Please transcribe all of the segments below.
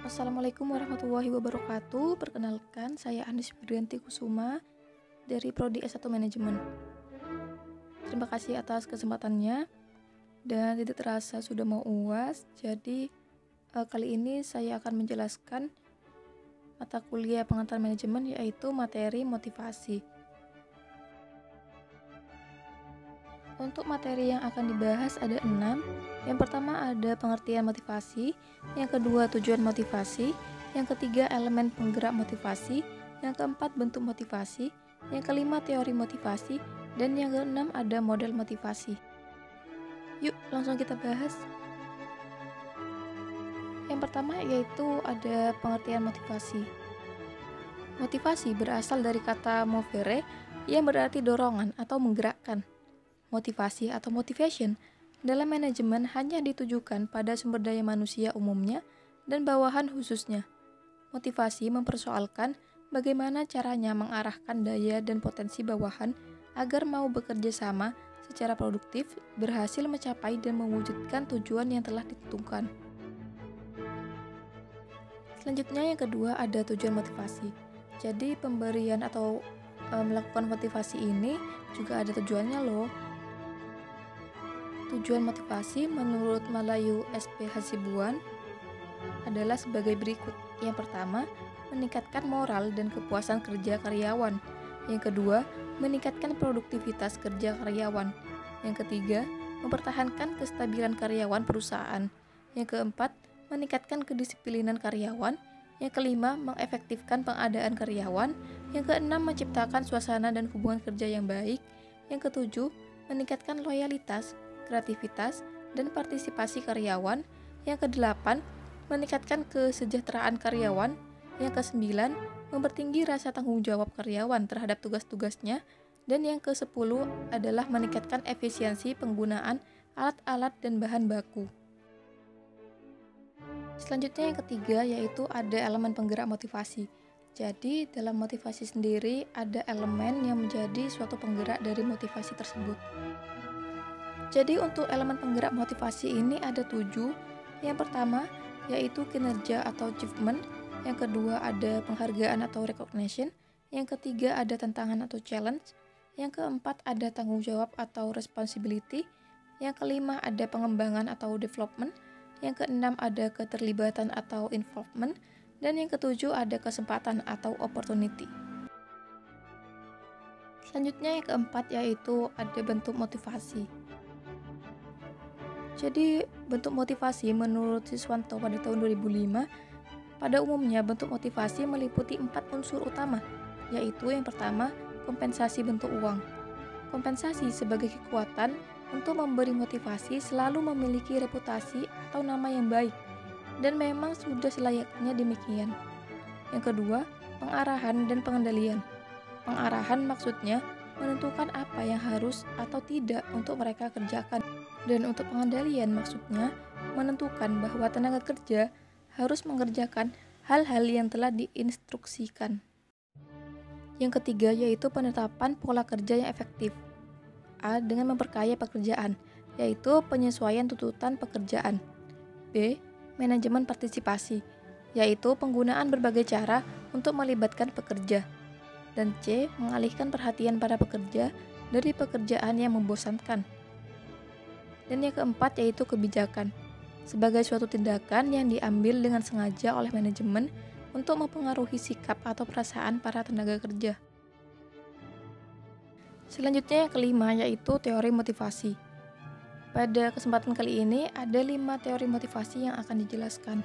Assalamualaikum warahmatullahi wabarakatuh. Perkenalkan, saya Anis Fibrianti Kusuma dari Prodi S1 Manajemen. Terima kasih atas kesempatannya dan tidak terasa sudah mau UAS. Jadi kali ini saya akan menjelaskan mata kuliah pengantar manajemen, yaitu materi motivasi. Untuk materi yang akan dibahas ada 6. Yang pertama ada pengertian motivasi, yang kedua tujuan motivasi, yang ketiga elemen penggerak motivasi, yang keempat bentuk motivasi, yang kelima teori motivasi, dan yang keenam ada model motivasi. Yuk langsung kita bahas. Yang pertama yaitu ada pengertian motivasi. Motivasi berasal dari kata movere yang berarti dorongan atau menggerakkan. Motivasi atau motivation dalam manajemen hanya ditujukan pada sumber daya manusia umumnya dan bawahan khususnya. Motivasi mempersoalkan bagaimana caranya mengarahkan daya dan potensi bawahan agar mau bekerja sama secara produktif, berhasil mencapai dan mewujudkan tujuan yang telah ditentukan. Selanjutnya yang kedua ada tujuan motivasi. Jadi pemberian atau melakukan motivasi ini juga ada tujuannya loh. Tujuan motivasi menurut Malayu SP Hasibuan adalah sebagai berikut. Yang pertama, meningkatkan moral dan kepuasan kerja karyawan. Yang kedua, meningkatkan produktivitas kerja karyawan. Yang ketiga, mempertahankan kestabilan karyawan perusahaan. Yang keempat, meningkatkan kedisiplinan karyawan. Yang kelima, mengefektifkan pengadaan karyawan. Yang keenam, menciptakan suasana dan hubungan kerja yang baik. Yang ketujuh, meningkatkan loyalitas, kreativitas, dan partisipasi karyawan. Yang kedelapan, meningkatkan kesejahteraan karyawan. Yang kesembilan, mempertinggi rasa tanggung jawab karyawan terhadap tugas-tugasnya. Dan yang kesepuluh adalah meningkatkan efisiensi penggunaan alat-alat dan bahan baku. Selanjutnya yang ketiga yaitu ada elemen penggerak motivasi. Jadi dalam motivasi sendiri ada elemen yang menjadi suatu penggerak dari motivasi tersebut. Jadi untuk elemen penggerak motivasi ini ada 7. Yang pertama yaitu kinerja atau achievement. Yang kedua ada penghargaan atau recognition. Yang ketiga ada tantangan atau challenge. Yang keempat ada tanggung jawab atau responsibility. Yang kelima ada pengembangan atau development. Yang keenam ada keterlibatan atau involvement. Dan yang ketujuh ada kesempatan atau opportunity. Selanjutnya yang keempat yaitu ada bentuk motivasi. Jadi bentuk motivasi menurut Siswanto pada tahun 2005, pada umumnya bentuk motivasi meliputi 4 unsur utama, yaitu yang pertama, kompensasi bentuk uang. Kompensasi sebagai kekuatan untuk memberi motivasi selalu memiliki reputasi atau nama yang baik, dan memang sudah selayaknya demikian. Yang kedua, pengarahan dan pengendalian. Pengarahan maksudnya menentukan apa yang harus atau tidak untuk mereka kerjakan. Dan untuk pengendalian maksudnya menentukan bahwa tenaga kerja harus mengerjakan hal-hal yang telah diinstruksikan. Yang ketiga yaitu penetapan pola kerja yang efektif. A. Dengan memperkaya pekerjaan, yaitu penyesuaian tuntutan pekerjaan. B. Manajemen partisipasi, yaitu penggunaan berbagai cara untuk melibatkan pekerja. Dan C. Mengalihkan perhatian para pekerja dari pekerjaan yang membosankan. Dan yang keempat yaitu kebijakan, sebagai suatu tindakan yang diambil dengan sengaja oleh manajemen untuk mempengaruhi sikap atau perasaan para tenaga kerja. Selanjutnya yang kelima yaitu teori motivasi. Pada kesempatan kali ini ada 5 teori motivasi yang akan dijelaskan.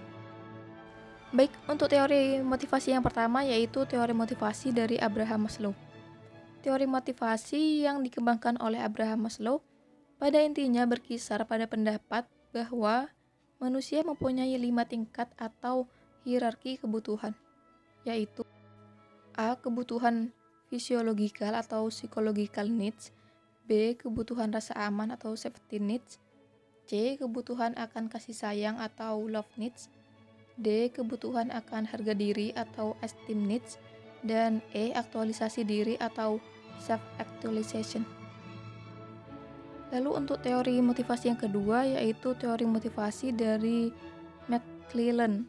Baik, untuk teori motivasi yang pertama yaitu teori motivasi dari Abraham Maslow. Teori motivasi yang dikembangkan oleh Abraham Maslow pada intinya berkisar pada pendapat bahwa manusia mempunyai 5 tingkat atau hierarki kebutuhan, yaitu A. Kebutuhan fisiologikal atau psychological needs. B. Kebutuhan rasa aman atau safety needs. C. Kebutuhan akan kasih sayang atau love needs. D. Kebutuhan akan harga diri atau esteem needs. Dan E. Aktualisasi diri atau self-actualization. Lalu untuk teori motivasi yang kedua yaitu teori motivasi dari McClellan.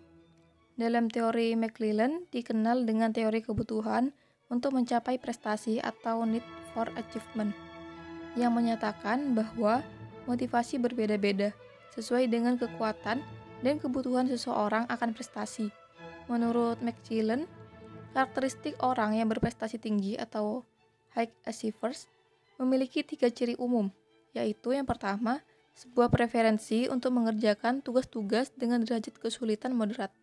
Dalam teori McClellan dikenal dengan teori kebutuhan untuk mencapai prestasi atau need for achievement, yang menyatakan bahwa motivasi berbeda-beda sesuai dengan kekuatan dan kebutuhan seseorang akan prestasi. Menurut McClellan, karakteristik orang yang berprestasi tinggi atau high achievers memiliki 3 ciri umum, yaitu yang pertama, sebuah preferensi untuk mengerjakan tugas-tugas dengan derajat kesulitan moderat.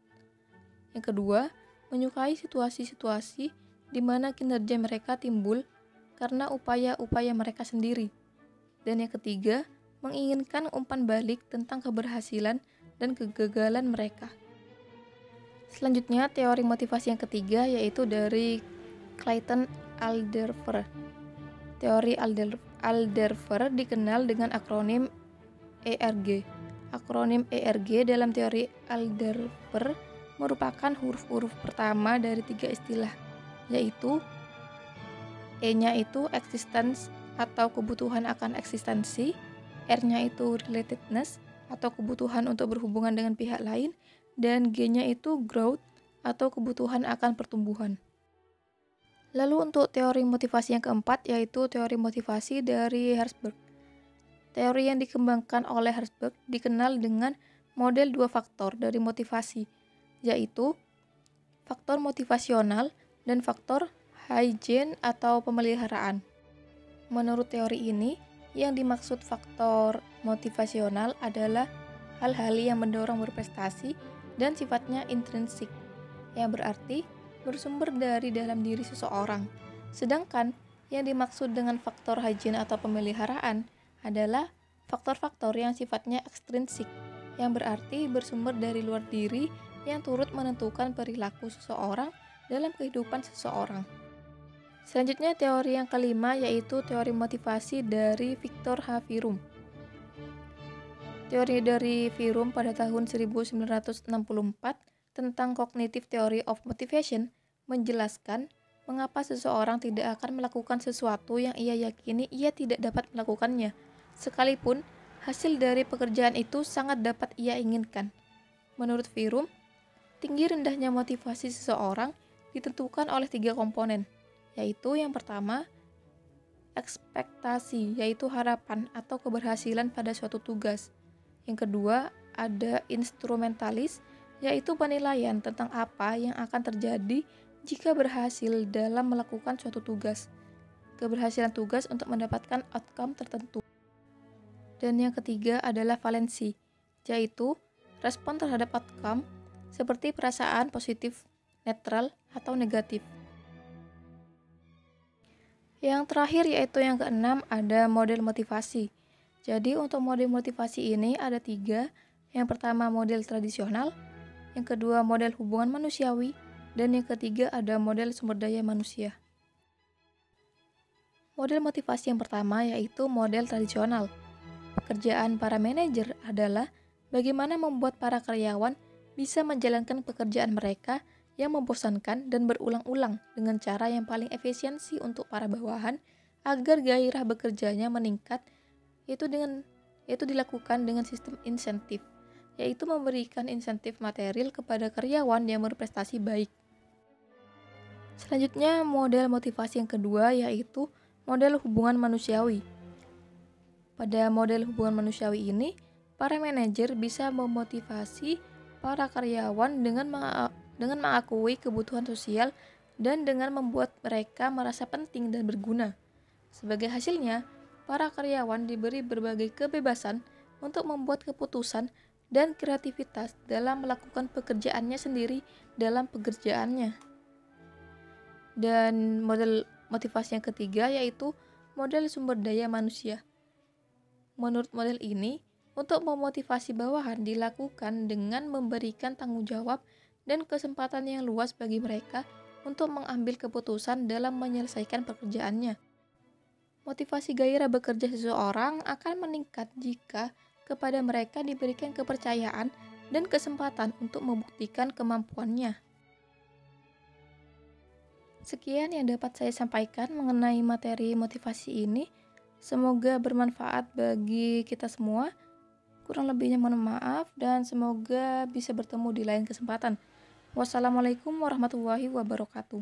Yang kedua, menyukai situasi-situasi di mana kinerja mereka timbul karena upaya-upaya mereka sendiri. Dan yang ketiga, menginginkan umpan balik tentang keberhasilan dan kegagalan mereka. Selanjutnya, teori motivasi yang ketiga yaitu dari Clayton Alderfer. Teori Alderfer dikenal dengan akronim ERG. Akronim ERG dalam teori Alderfer merupakan huruf-huruf pertama dari 3 istilah, yaitu E-nya itu existence atau kebutuhan akan eksistensi, R-nya itu relatedness atau kebutuhan untuk berhubungan dengan pihak lain, dan G-nya itu growth atau kebutuhan akan pertumbuhan. Lalu untuk teori motivasi yang keempat yaitu teori motivasi dari Herzberg. Teori yang dikembangkan oleh Herzberg dikenal dengan model 2 faktor dari motivasi, yaitu faktor motivasional dan faktor hygiene atau pemeliharaan. Menurut teori ini, yang dimaksud faktor motivasional adalah hal-hal yang mendorong berprestasi dan sifatnya intrinsik, yang berarti bersumber dari dalam diri seseorang. Sedangkan yang dimaksud dengan faktor hygiene atau pemeliharaan adalah faktor-faktor yang sifatnya ekstrinsik, yang berarti bersumber dari luar diri yang turut menentukan perilaku seseorang dalam kehidupan seseorang. Selanjutnya teori yang kelima yaitu teori motivasi dari Victor H. Fromm. Teori dari Fromm pada tahun 1964 tentang Cognitive Theory of Motivation menjelaskan mengapa seseorang tidak akan melakukan sesuatu yang ia yakini ia tidak dapat melakukannya, sekalipun hasil dari pekerjaan itu sangat dapat ia inginkan. Menurut Fromm, tinggi rendahnya motivasi seseorang ditentukan oleh 3 komponen, yaitu yang pertama, ekspektasi, yaitu harapan atau keberhasilan pada suatu tugas. Yang kedua, ada instrumentalis, yaitu penilaian tentang apa yang akan terjadi jika berhasil dalam melakukan suatu tugas. Keberhasilan tugas untuk mendapatkan outcome tertentu. Dan yang ketiga adalah valensi, yaitu respon terhadap outcome seperti perasaan positif, netral, atau negatif. Yang terakhir yaitu yang keenam ada model motivasi. Jadi untuk model motivasi ini ada 3. Yang pertama model tradisional, yang kedua model hubungan manusiawi, dan yang ketiga ada model sumber daya manusia. Model motivasi yang pertama yaitu model tradisional. Pekerjaan para manajer adalah bagaimana membuat para karyawan bisa menjalankan pekerjaan mereka yang membosankan dan berulang-ulang dengan cara yang paling efisiensi untuk para bawahan agar gairah bekerjanya meningkat, yaitu dilakukan dengan sistem insentif, yaitu memberikan insentif material kepada karyawan yang berprestasi baik. Selanjutnya model motivasi yang kedua yaitu model hubungan manusiawi. Pada model hubungan manusiawi ini, para manajer bisa memotivasi para karyawan dengan mengakui kebutuhan sosial dan dengan membuat mereka merasa penting dan berguna. Sebagai hasilnya, para karyawan diberi berbagai kebebasan untuk membuat keputusan dan kreativitas dalam melakukan pekerjaannya sendiri dalam pekerjaannya. Dan model motivasi yang ketiga yaitu model sumber daya manusia. Menurut model ini, untuk memotivasi bawahan dilakukan dengan memberikan tanggung jawab dan kesempatan yang luas bagi mereka untuk mengambil keputusan dalam menyelesaikan pekerjaannya. Motivasi gairah bekerja seseorang akan meningkat jika kepada mereka diberikan kepercayaan dan kesempatan untuk membuktikan kemampuannya. Sekian yang dapat saya sampaikan mengenai materi motivasi ini. Semoga bermanfaat bagi kita semua. Kurang lebihnya mohon maaf dan semoga bisa bertemu di lain kesempatan. Wassalamualaikum warahmatullahi wabarakatuh.